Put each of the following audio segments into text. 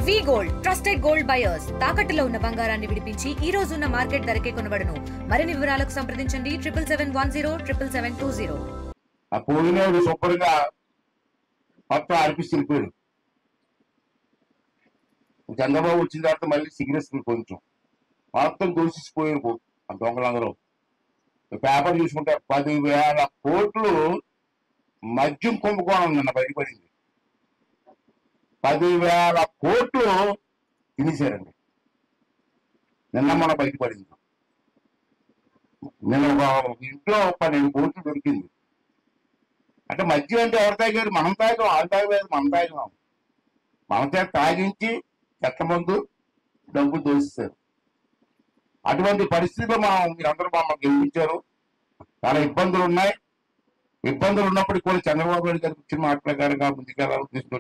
వి gold trusted gold buyers తాకట్టులో ఉన్న బంగారాన్ని విడిపించి ఈ రోజు ఉన్న మార్కెట్ ధరకే కొనబడును. మరిన్ని వివరాలకు సంప్రదించండి 7771077720. ఆ పోయినోడు సూపర్గా మొత్తం అర్పిస్తుపోయాడు. చంద్రబాబు వచ్చిన తర్వాత మళ్ళీ సిగ్నెస్ కొంచెం మొత్తం దూసిపోయారు ఆ దొంగలందరూ. పేపర్ చూసుకుంటే 10,000 కోట్లు మద్యం కుంభకోణం నిన్న బయటపడింది. 10,000 కోట్లు తినేశారండి నిన్న మన బయటపడింది. నిన్న ఒక ఇంట్లో 12 కోట్లు దొరికింది. అంటే మద్యం అంటే ఎవరు తాగారు? మనం తాగాం, వాళ్ళు తాగలేదు, మనం తాగినాం. మన చేత తాగించి చెత్త మందు డబ్బు దోస్తారు. అటువంటి పరిస్థితిలో మీరందరూ మమ్మల్ని గెలిపించారు. చాలా ఇబ్బందులు ఉన్నాయి. ఇబ్బందులు ఉన్నప్పటికీ కూడా చంద్రబాబు నాయుడు గారికి ఇచ్చిన మాట ప్రకారంగా ముందుకెళ్ళాలని ఉద్దేశంతో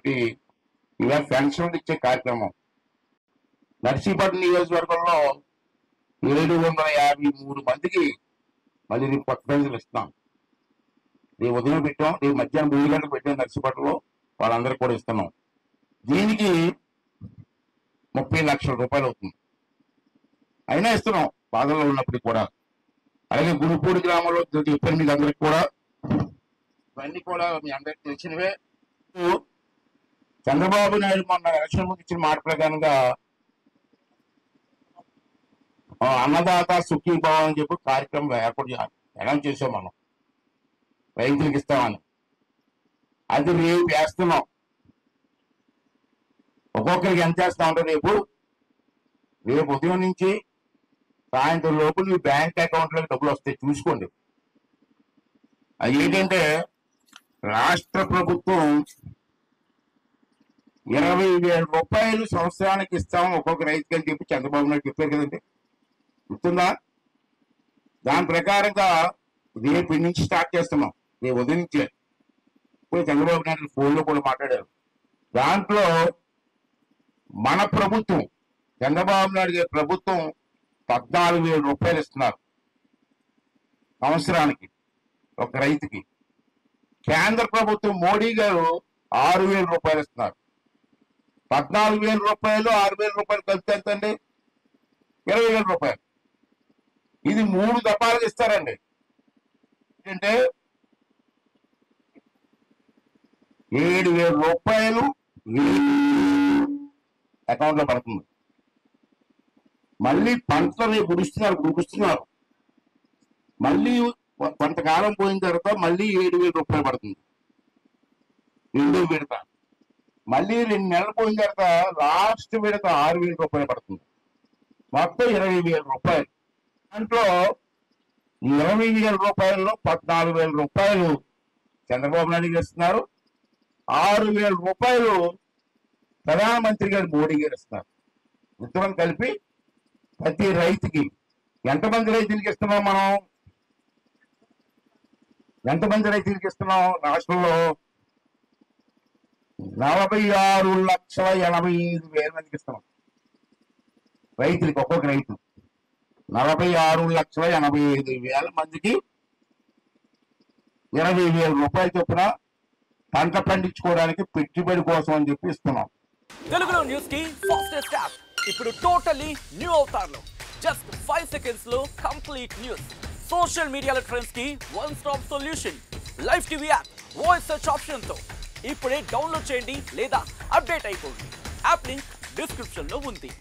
ఇవాళ పెన్షన్లు ఇచ్చే కార్యక్రమం నర్సీపట్నం నియోజకవర్గంలో 753 మందికి మళ్ళీ రేపు కొత్త పెన్షన్లు ఇస్తున్నాం. రేపు ఉదయం పెట్టాం, రేపు మధ్యాహ్నం 3 గంటలకు పెట్టాం నర్సీపట్నంలో. వాళ్ళందరికీ కూడా ఇస్తున్నాం. దీనికి 30 లక్షల రూపాయలు అవుతుంది. అయినా ఇస్తున్నాం బాధల్లో ఉన్నప్పటికీ కూడా. అలాగే గురుపూడి గ్రామంలో చెప్పాను మీకు అందరికి కూడా. ఇవన్నీ కూడా మీ అందరికి తెలిసినవే. చంద్రబాబు నాయుడు మొన్న ఎలక్షన్ ముందు ఇచ్చిన మాట ప్రకారంగా అన్నదాత సుఖీభావం అని చెప్పి కార్యక్రమం ఏర్పాటు అనౌన్స్ చేసాం మనం. రైతులకు ఇస్తామని అది రేపు వేస్తున్నాం. ఒక్కొక్కరికి ఎంత చేస్తామంటే రేపు ఉదయం నుంచి సాయంత్రం లోపు మీ బ్యాంక్ అకౌంట్లోకి డబ్బులు వస్తాయి, చూసుకోండి. అది ఏంటంటే రాష్ట్ర ప్రభుత్వం 20,000 రూపాయలు సంవత్సరానికి ఇస్తాం ఒక్కొక్క రైతుకి అని చెప్పి చంద్రబాబు నాయుడు చెప్పారు కదండి, గుర్తుందా? దాని ప్రకారంగా రేపు నుంచి స్టార్ట్ చేస్తున్నాం. రేపు ఉదయం నుంచే. ఇప్పుడు చంద్రబాబు నాయుడు ఫోన్లో కూడా మాట్లాడారు. దాంట్లో మన ప్రభుత్వం, చంద్రబాబు నాయుడు గారి ప్రభుత్వం 14,000 రూపాయలు ఇస్తున్నారు సంవత్సరానికి ఒక రైతుకి. కేంద్ర ప్రభుత్వం మోడీ గారు 6,000 రూపాయలు ఇస్తున్నారు. 14,000 రూపాయలు 6,000 రూపాయలు కలిపి ఎంత అండి? 20,000 రూపాయలు. ఇది 3 దఫాలుగా ఇస్తారండి. ఏంటంటే 7,000 రూపాయలు అకౌంట్ లో పడుతుంది. మళ్ళీ పంటలు గుడిస్తున్నారు. మళ్ళీ కొంతకాలం పోయిన తర్వాత మళ్ళీ 7,000 రూపాయలు పడుతుంది, 2వ విడత. మళ్ళీ 2 నెలలు పోయిన తర్వాత లాస్ట్ విడత 6,000 రూపాయలు పడుతుంది. మొత్తం 20,000 రూపాయలు. దాంట్లో 20,000 రూపాయల్లో 14,000 రూపాయలు చంద్రబాబు నాయుడు గారు ఇస్తున్నారు. 6,000 రూపాయలు ప్రధానమంత్రి గారు మోడీ గారు ఇస్తున్నారు. మొత్తం కలిపి ప్రతి రైతుకి ఎంతమంది రైతులకి ఇస్తున్నాం మనం? ఎంతమంది రైతులకి ఇస్తున్నాం? రాష్ట్రంలో 46,85,000 మందికి ఇస్తున్నాం రైతులకి. ఒక్కొక్క రైతు 46,85,000 మందికి 20,000 రూపాయలు చొప్పున పంట పండించుకోవడానికి పెట్టుబడి కోసం అని చెప్పి ఇస్తున్నాం. తెలుగులో న్యూస్ కి ఫాస్టెస్ట్ యాప్ ఇప్పుడు టోటల్లీ న్యూ అవతార్లో. జస్ట్ 5 సెకండ్స్ లో కంప్లీట్ న్యూస్, సోషల్ మీడియాలో ట్రెండ్స్ కి one stop solution, live TV app, voice search option తో ఇప్పుడే డౌన్లోడ్ చేయండి లేదా అప్డేట్ అయిపోండి. యాప్ లింక్ డిస్క్రిప్షన్ లో ఉంది.